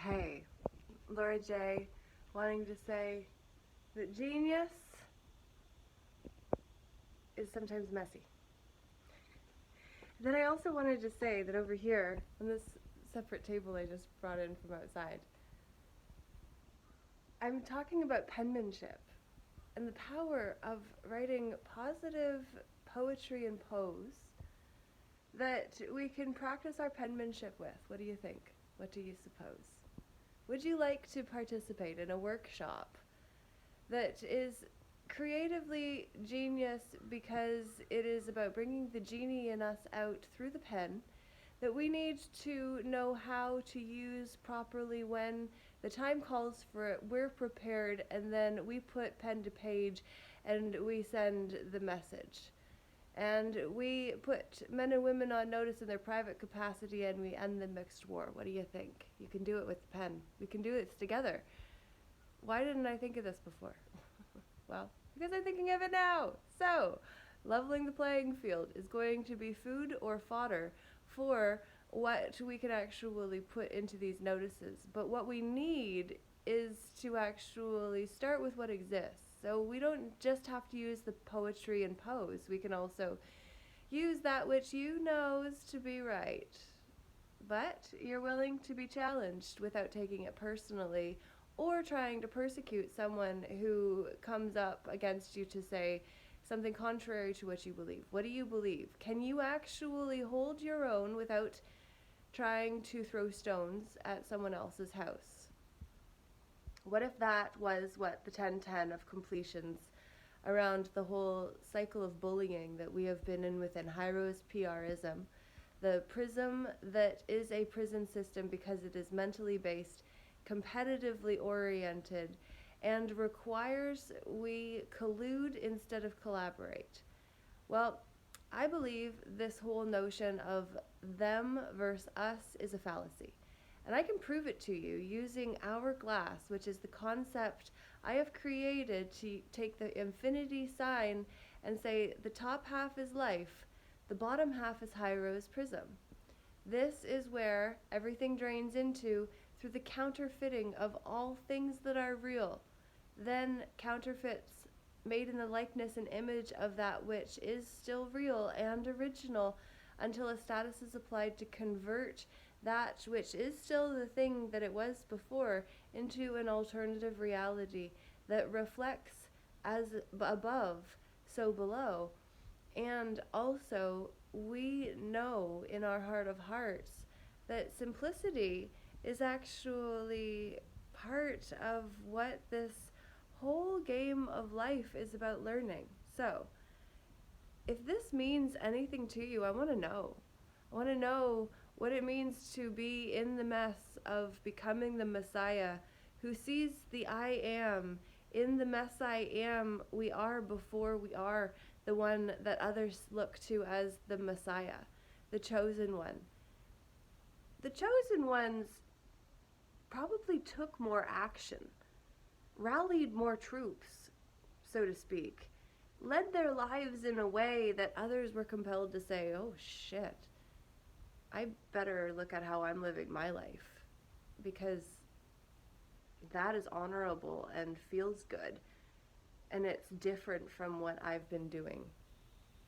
Hey, Laura J. wanting to say that genius is sometimes messy. Then I also wanted to say that over here, on this separate table I just brought in from outside, I'm talking about penmanship and the power of writing positive poetry and prose that we can practice our penmanship with. What do you think? What do you suppose? Would you like to participate in a workshop that is creatively genius because it is about bringing the genie in us out through the pen, that we need to know how to use properly when the time calls for it, we're prepared, and then we put pen to page and we send the message. And we put men and women on notice in their private capacity and we end the mixed war. What do you think? You can do it with the pen. We can do this together. Why didn't I think of this before? Well, because I'm thinking of it now. So, leveling the playing field is going to be food or fodder for what we can actually put into these notices. But what we need is to actually start with what exists. So we don't just have to use the poetry and prose. We can also use that which you knows to be right. But you're willing to be challenged without taking it personally or trying to persecute someone who comes up against you to say something contrary to what you believe. What do you believe? Can you actually hold your own without trying to throw stones at someone else's house? What if that was what the 10-10 of completions around the whole cycle of bullying that we have been in within Hyros PRism, the prism that is a prison system because it is mentally based, competitively oriented, and requires we collude instead of collaborate. Well, I believe this whole notion of them versus us is a fallacy. And I can prove it to you using hourglass, which is the concept I have created to take the infinity sign and say the top half is life, the bottom half is Hyros prism. This is where everything drains into through the counterfeiting of all things that are real. Then counterfeits made in the likeness and image of that which is still real and original until a status is applied to convert that which is still the thing that it was before into an alternative reality that reflects as above, so below. And also, we know in our heart of hearts that simplicity is actually part of what this whole game of life is about learning. So, if this means anything to you, I want to know. I want to know what it means to be in the mess of becoming the Messiah who sees the I am. In the mess I am, we are before we are the one that others look to as the Messiah, the chosen one. The chosen ones probably took more action, rallied more troops, so to speak, led their lives in a way that others were compelled to say, oh shit, I better look at how I'm living my life, because that is honorable and feels good, and it's different from what I've been doing.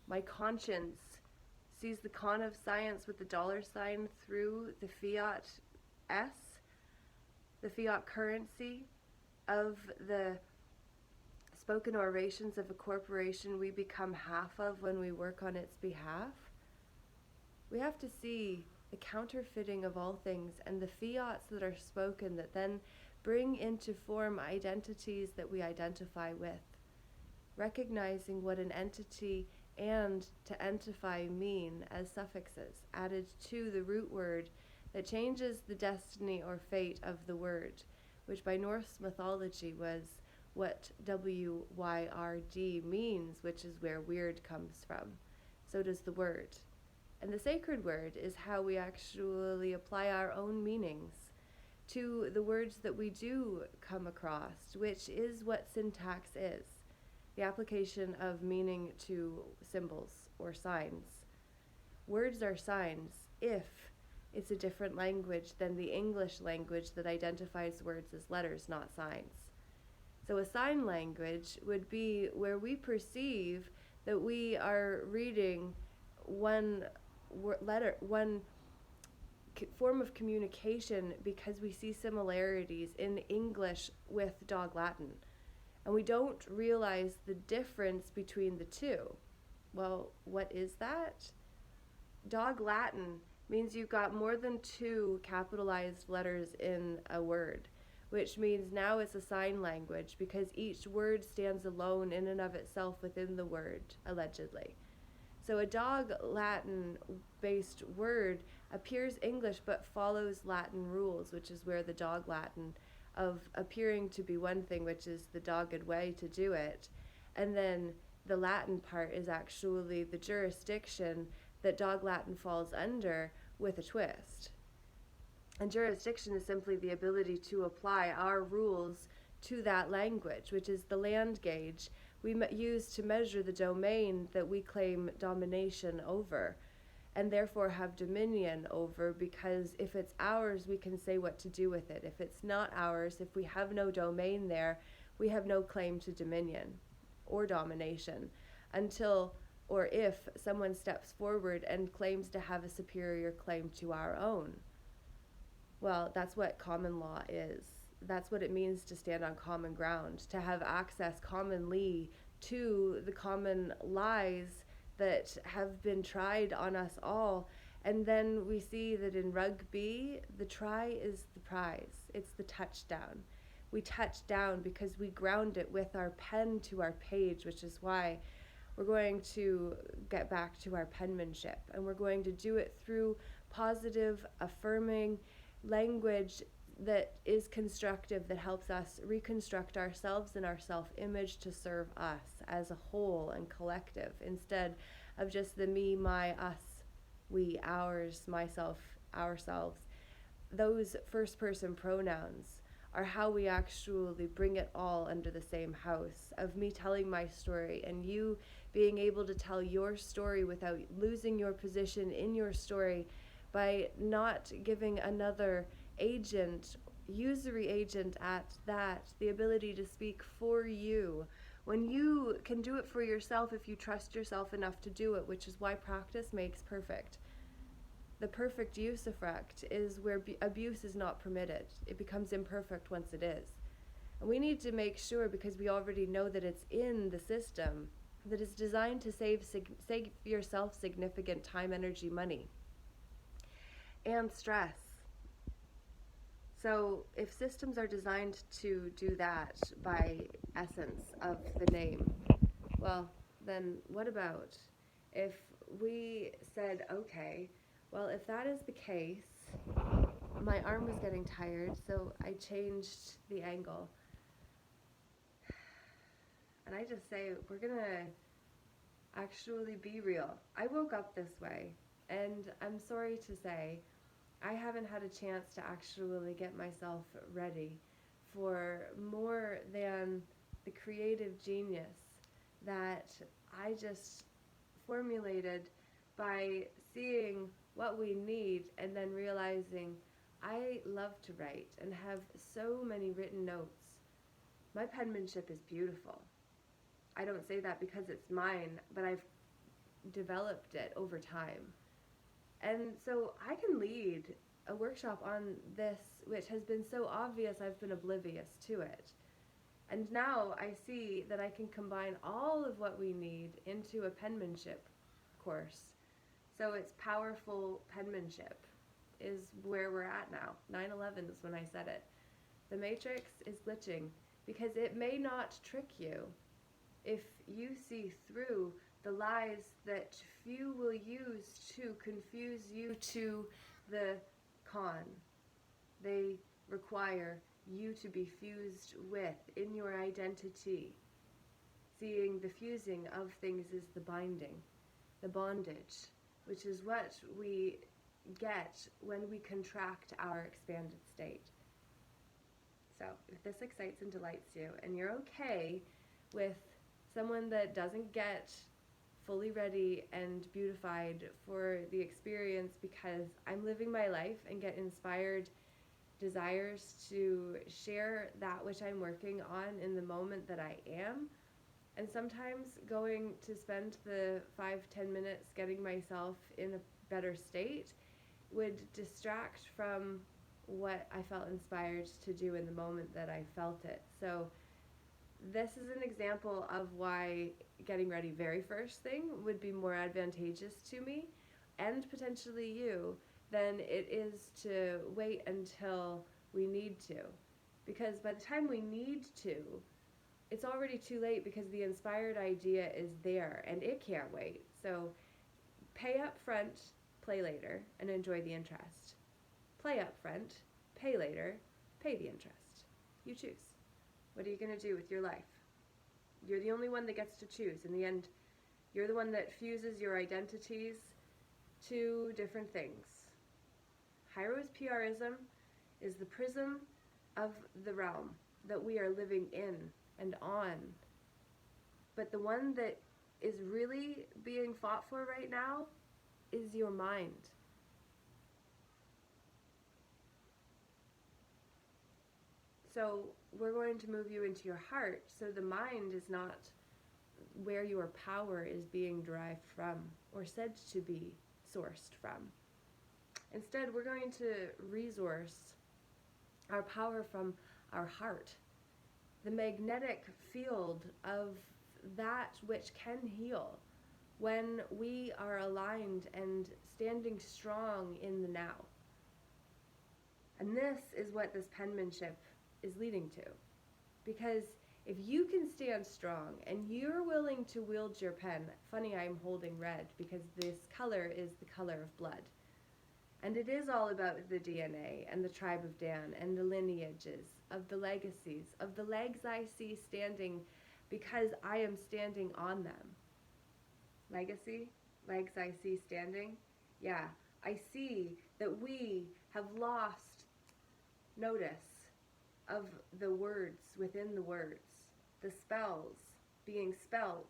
My conscience sees the con of science with the dollar sign through the fiat S, the fiat currency of the spoken orations of a corporation we become half of when we work on its behalf. We have to see the counterfeiting of all things and the fiats that are spoken that then bring into form identities that we identify with. Recognizing what an entity and to entify mean as suffixes added to the root word that changes the destiny or fate of the word, which by Norse mythology was what WYRD means, which is where weird comes from. So does the word. And the sacred word is how we actually apply our own meanings to the words that we do come across, which is what syntax is, the application of meaning to symbols or signs. Words are signs if it's a different language than the English language that identifies words as letters, not signs. So a sign language would be where we perceive that we are reading one letter, one form of communication because we see similarities in English with Dog Latin. And we don't realize the difference between the two. Well, what is that? Dog Latin means you've got more than 2 capitalized letters in a word, which means now it's a sign language because each word stands alone in and of itself within the word, allegedly. So a Dog Latin based word appears English but follows Latin rules, which is where the Dog Latin of appearing to be one thing, which is the dogged way to do it, and then the Latin part is actually the jurisdiction that Dog Latin falls under with a twist. And jurisdiction is simply the ability to apply our rules to that language, which is the land gauge we use to measure the domain that we claim domination over, and therefore have dominion over, because if it's ours, we can say what to do with it. If it's not ours, if we have no domain there, we have no claim to dominion or domination until or if someone steps forward and claims to have a superior claim to our own. Well, that's what common law is. That's what it means to stand on common ground, to have access commonly to the common lies that have been tried on us all. And then we see that in rugby, the try is the prize. It's the touchdown. We touch down because we ground it with our pen to our page, which is why we're going to get back to our penmanship. And we're going to do it through positive, affirming language that is constructive, that helps us reconstruct ourselves and our self-image to serve us as a whole and collective, instead of just the me, my, us, we, ours, myself, ourselves. Those first-person pronouns are how we actually bring it all under the same house of me telling my story and you being able to tell your story without losing your position in your story by not giving another agent, usury agent at that, the ability to speak for you. When you can do it for yourself, if you trust yourself enough to do it, which is why practice makes perfect. The perfect use effect is where abuse is not permitted. It becomes imperfect once it is. And we need to make sure, because we already know that it's in the system, that it's designed to save yourself significant time, energy, money, and stress. So if systems are designed to do that by essence of the name, well, then what about if we said, okay, well, if that is the case, my arm was getting tired, so I changed the angle. And I just say, we're going to actually be real. I woke up this way, and I'm sorry to say, I haven't had a chance to actually get myself ready for more than the creative genius that I just formulated by seeing what we need and then realizing I love to write and have so many written notes. My penmanship is beautiful. I don't say that because it's mine, but I've developed it over time. And so I can lead a workshop on this, which has been so obvious I've been oblivious to it. And now I see that I can combine all of what we need into a penmanship course. So it's powerful penmanship is where we're at now. 9/11 is when I said it. The matrix is glitching because it may not trick you if you see through the lies that few will use to confuse you to the con. They require you to be fused with in your identity. Seeing the fusing of things is the binding, the bondage, which is what we get when we contract our expanded state. So if this excites and delights you, and you're okay with someone that doesn't get fully ready and beautified for the experience because I'm living my life and get inspired desires to share that which I'm working on in the moment that I am. And sometimes going to spend the 5-10 minutes getting myself in a better state would distract from what I felt inspired to do in the moment that I felt it. So this is an example of why getting ready very first thing would be more advantageous to me and potentially you than it is to wait until we need to. Because by the time we need to, it's already too late because the inspired idea is there and it can't wait. So pay up front, play later, and enjoy the interest. Play up front, pay later, pay the interest. You choose. What are you going to do with your life? You're the only one that gets to choose. In the end, you're the one that fuses your identities to different things. High-Rose PRism is the prism of the realm that we are living in and on. But the one that is really being fought for right now is your mind. So we're going to move you into your heart, so the mind is not where your power is being derived from or said to be sourced from. Instead, we're going to resource our power from our heart, the magnetic field of that which can heal when we are aligned and standing strong in the now. And this is what this penmanship is leading to. Because if you can stand strong and you're willing to wield your pen, funny I'm holding red because this color is the color of blood. And it is all about the DNA and the tribe of Dan and the lineages of the legacies, of the legs I see standing because I am standing on them. Legacy, legs I see standing. Yeah, I see that we have lost notice of the words within the words, the spells being spelt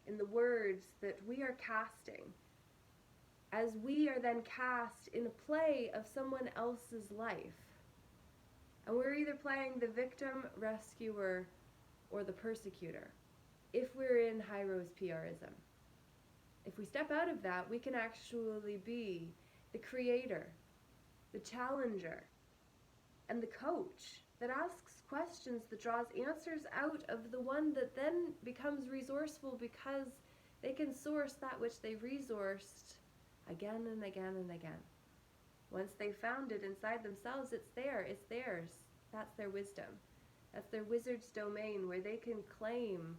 in the words that we are casting, as we are then cast in a play of someone else's life. And we're either playing the victim, rescuer, or the persecutor, if we're in High-Rose PRism. If we step out of that, we can actually be the creator, the challenger, and the coach that asks questions, that draws answers out of the one that then becomes resourceful because they can source that which they resourced again and again and again. Once they found it inside themselves, it's there, it's theirs. That's their wisdom. That's their wizard's domain where they can claim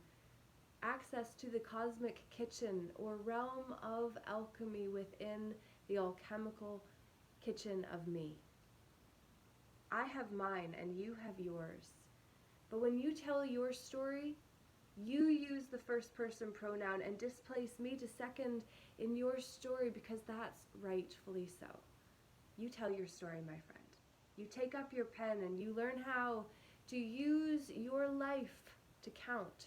access to the cosmic kitchen or realm of alchemy within the alchemical kitchen of me. I have mine and you have yours. But when you tell your story, you use the first person pronoun and displace me to second in your story because that's rightfully so. You tell your story, my friend. You take up your pen and you learn how to use your life to count.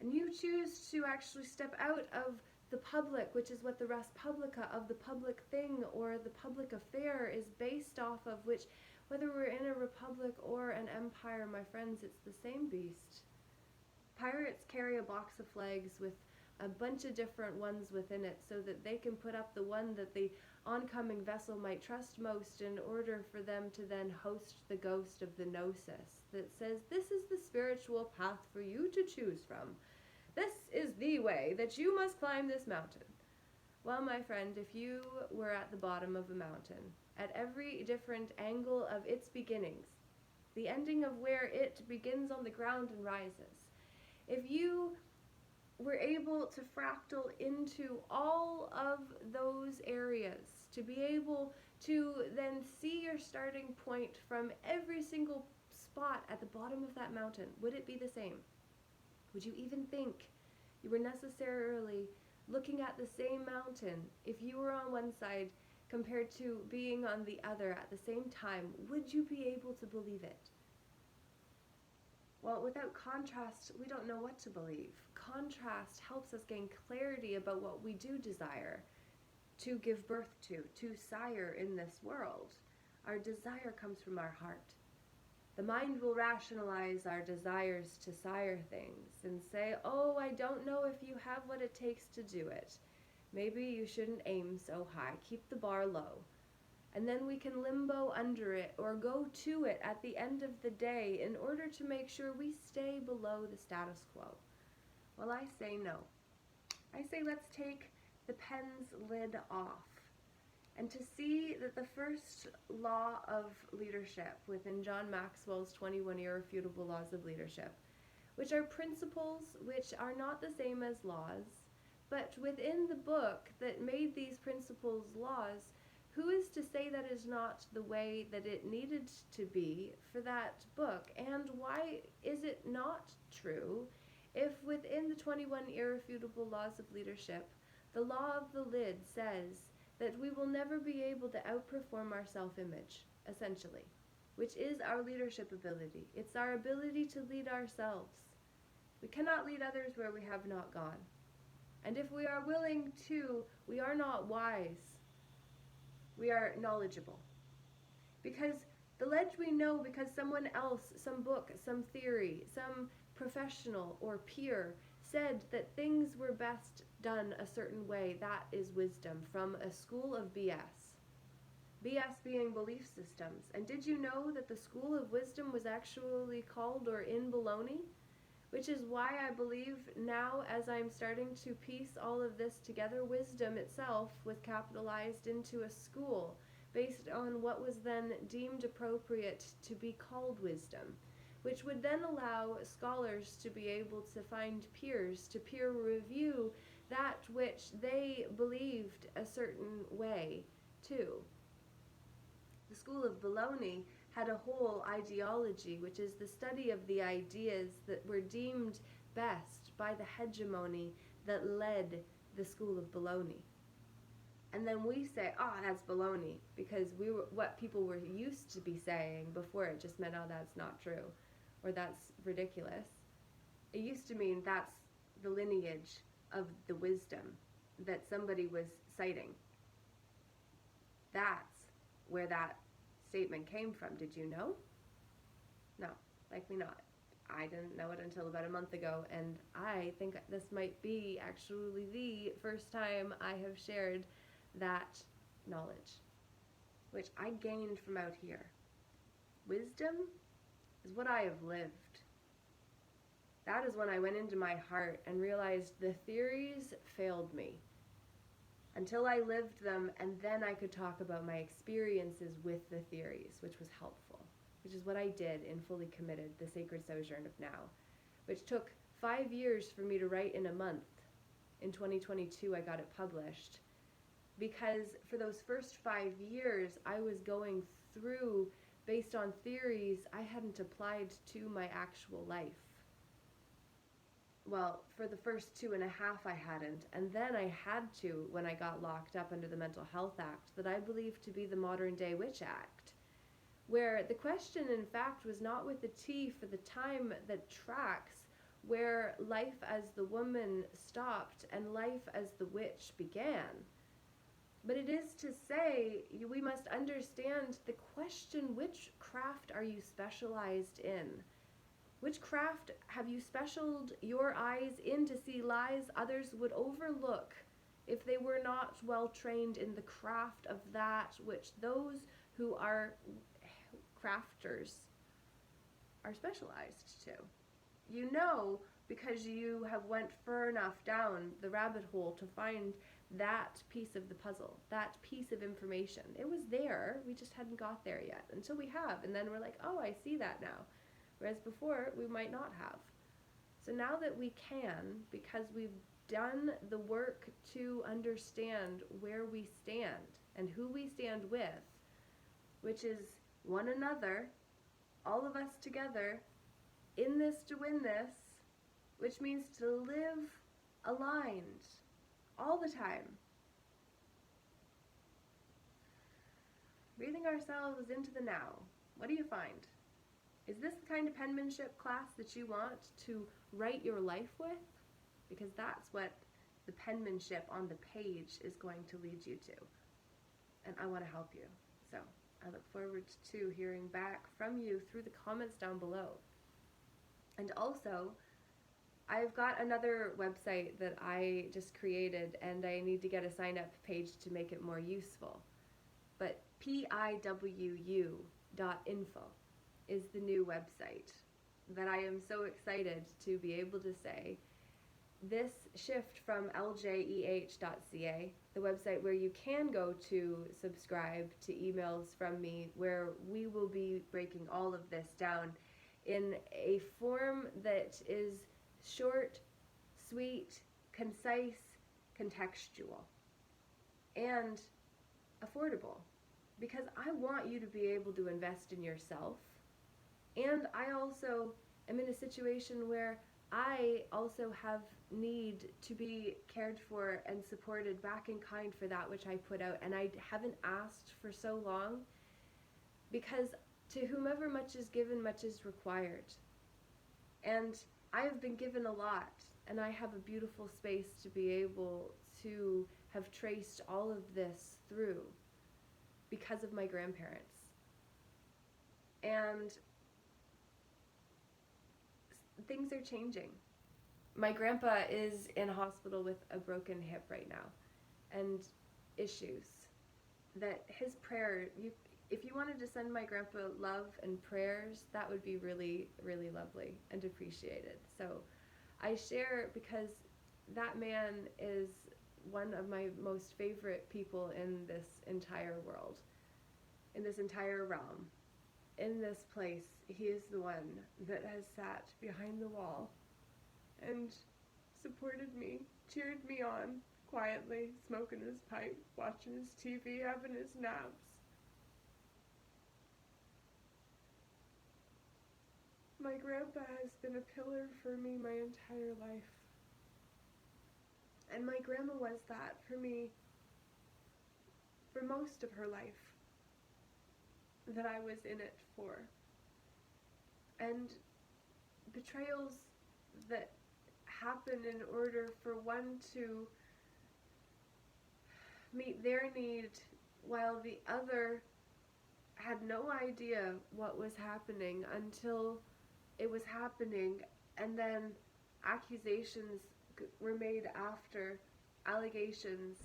And you choose to actually step out of the public, which is what the res publica of the public thing or the public affair is based off of, which, whether we're in a republic or an empire, my friends, it's the same beast. Pirates carry a box of flags with a bunch of different ones within it so that they can put up the one that the oncoming vessel might trust most in order for them to then host the ghost of the gnosis that says, this is the spiritual path for you to choose from. This is the way that you must climb this mountain. Well, my friend, if you were at the bottom of a mountain, at every different angle of its beginnings, the ending of where it begins on the ground and rises, if you were able to fractal into all of those areas, to be able to then see your starting point from every single spot at the bottom of that mountain, would it be the same? Would you even think you were necessarily looking at the same mountain if you were on one side compared to being on the other at the same time? Would you be able to believe it? Well, without contrast, we don't know what to believe. Contrast helps us gain clarity about what we do desire to give birth to sire in this world. Our desire comes from our heart. The mind will rationalize our desires to sire things and say, oh, I don't know if you have what it takes to do it. Maybe you shouldn't aim so high. Keep the bar low. And then we can limbo under it or go to it at the end of the day in order to make sure we stay below the status quo. Well, I say no. I say let's take the pen's lid off and to see that the first law of leadership within John Maxwell's 21 irrefutable laws of leadership, which are principles which are not the same as laws, but within the book that made these principles laws, who is to say that is not the way that it needed to be for that book? And why is it not true if within the 21 irrefutable laws of leadership, the law of the lid says that we will never be able to outperform our self-image, essentially, which is our leadership ability. It's our ability to lead ourselves. We cannot lead others where we have not gone. And if we are willing to, we are not wise. We are knowledgeable. Because the ledge we know because someone else, some book, some theory, some professional or peer said that things were best done a certain way. That is wisdom from a school of BS. BS being belief systems. And did you know that the school of wisdom was actually called or in baloney? Which is why I believe now, as I'm starting to piece all of this together, wisdom itself was capitalized into a school based on what was then deemed appropriate to be called wisdom, which would then allow scholars to be able to find peers to peer review that which they believed a certain way too. The school of baloney had a whole ideology, which is the study of the ideas that were deemed best by the hegemony that led the school of baloney. And then we say, that's baloney, because we were what people were used to be saying before. It just meant, that's not true, or that's ridiculous. It used to mean that's the lineage of the wisdom that somebody was citing. That's where that statement came from. Did you know? No, likely not. I didn't know it until about a month ago, and I think this might be actually the first time I have shared that knowledge, which I gained from out here. Wisdom is what I have lived. That is when I went into my heart and realized the theories failed me until I lived them, and then I could talk about my experiences with the theories, which was helpful, which is what I did in Fully Committed, The Sacred Sojourn of Now, which took 5 years for me to write in a month. In 2022, I got it published, because for those first 5 years, I was going through based on theories I hadn't applied to my actual life. Well, for the first 2.5 I hadn't, and then I had to when I got locked up under the Mental Health Act that I believe to be the modern day Witch Act, where the question in fact was not with the T for the time that tracks, where life as the woman stopped and life as the witch began. But it is to say we must understand the question, which craft are you specialized in? Which craft have you specialed your eyes in to see lies others would overlook if they were not well trained in the craft of that which those who are crafters are specialized to? You know, because you have went far enough down the rabbit hole to find that piece of the puzzle, that piece of information. It was there, we just hadn't got there yet, until we have, and then we're like, I see that now. Whereas before, we might not have. So now that we can, because we've done the work to understand where we stand and who we stand with, which is one another, all of us together, in this to win this, which means to live aligned all the time. Breathing ourselves into the now. What do you find? Is this the kind of penmanship class that you want to write your life with? Because that's what the penmanship on the page is going to lead you to. And I want to help you. So I look forward to hearing back from you through the comments down below. And also, I've got another website that I just created, and I need to get a sign-up page to make it more useful. But piwu.info is the new website that I am so excited to be able to say. This shift from ljeh.ca, the website where you can go to subscribe to emails from me, where we will be breaking all of this down in a form that is short, sweet, concise, contextual, and affordable. Because I want you to be able to invest in yourself, and I also am in a situation where I also have need to be cared for and supported back in kind for that which I put out, and I haven't asked for so long, because to whomever much is given, much is required. And I have been given a lot, and I have a beautiful space to be able to have traced all of this through because of my grandparents. And things are changing. My grandpa is in a hospital with a broken hip right now, and issues that his prayer, if you wanted to send my grandpa love and prayers, that would be really, really lovely and appreciated. So I share because that man is one of my most favorite people in this entire world, in this entire realm. In this place, he is the one that has sat behind the wall and supported me, cheered me on, quietly, smoking his pipe, watching his TV, having his naps. My grandpa has been a pillar for me my entire life. And my grandma was that for me for most of her life that I was in it for. And betrayals that happen in order for one to meet their need while the other had no idea what was happening until it was happening, and then accusations were made after, allegations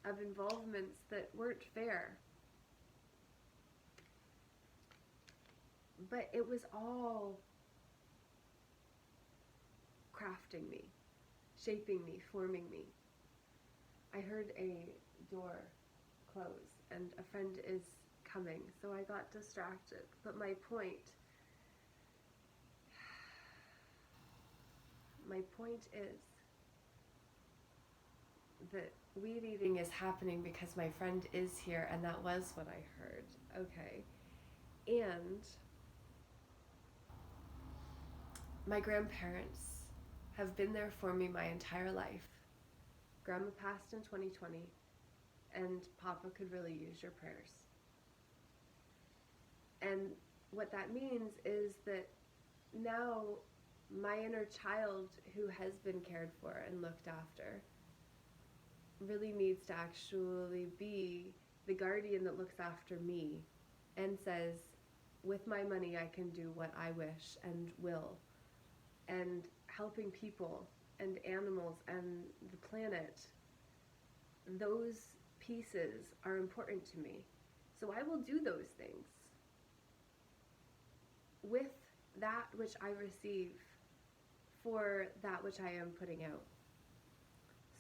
of involvements that weren't fair. But it was all crafting me, shaping me, forming me. I heard a door close and a friend is coming, so I got distracted. But my point is that weed eating is happening because my friend is here, and that was what I heard. Okay. And my grandparents have been there for me my entire life. Grandma passed in 2020, and Papa could really use your prayers. And what that means is that now my inner child, who has been cared for and looked after, really needs to actually be the guardian that looks after me and says, with my money I can do what I wish and will. And helping people and animals and the planet, those pieces are important to me. So I will do those things with that which I receive for that which I am putting out.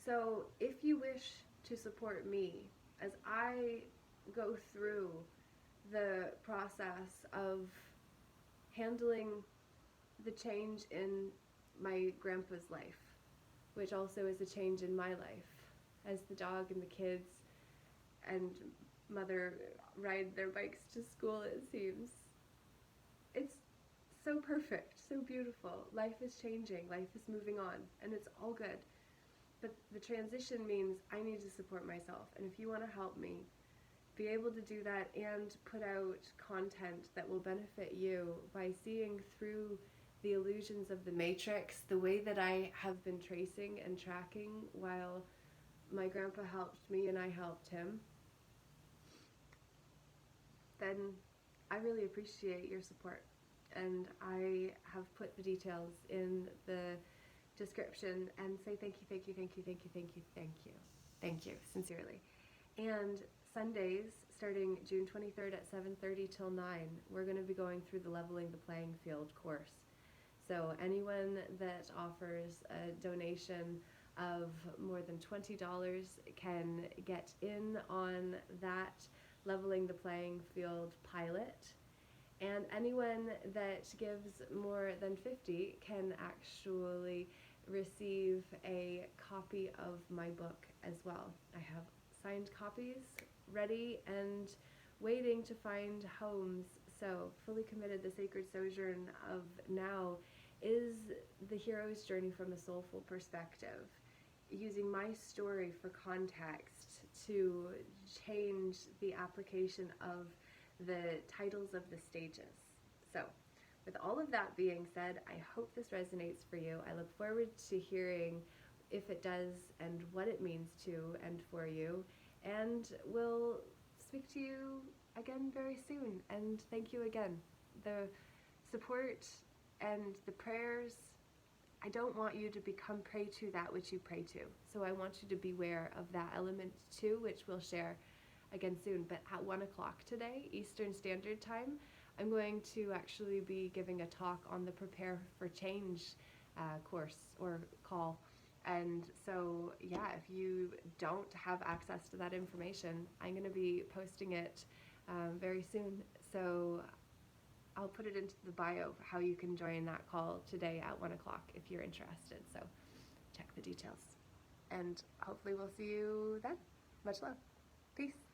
So if you wish to support me as I go through the process of handling the change in my grandpa's life, which also is a change in my life, as the dog and the kids and mother ride their bikes to school, it seems. It's so perfect, so beautiful. Life is changing, life is moving on, and it's all good. But the transition means I need to support myself, and if you want to help me, be able to do that and put out content that will benefit you by seeing through the illusions of the matrix, the way that I have been tracing and tracking while my grandpa helped me and I helped him, then I really appreciate your support. And I have put the details in the description, and say thank you, thank you, thank you, thank you, thank you, thank you, thank you, sincerely. And Sundays, starting June 23rd at 7:30 till 9, we're going to be going through the Leveling the Playing Field course. So anyone that offers a donation of more than $20 can get in on that Leveling the Playing Field pilot. And anyone that gives more than 50 can actually receive a copy of my book as well. I have signed copies ready and waiting to find homes. So, Fully Committed, The Sacred Sojourn of Now is the hero's journey from a soulful perspective, using my story for context to change the application of the titles of the stages. So, with all of that being said, I hope this resonates for you. I look forward to hearing if it does and what it means to and for you. And we'll speak to you again very soon. And thank you again. The support and the prayers, I don't want you to become prey to that which you pray to. So I want you to beware of that element too, which we'll share again soon. But at 1 o'clock today, Eastern Standard Time, I'm going to actually be giving a talk on the Prepare for Change course or call. And so, yeah, if you don't have access to that information, I'm going to be posting it very soon. So I'll put it into the bio how you can join that call today at 1 o'clock if you're interested. So check the details. And hopefully we'll see you then. Much love. Peace.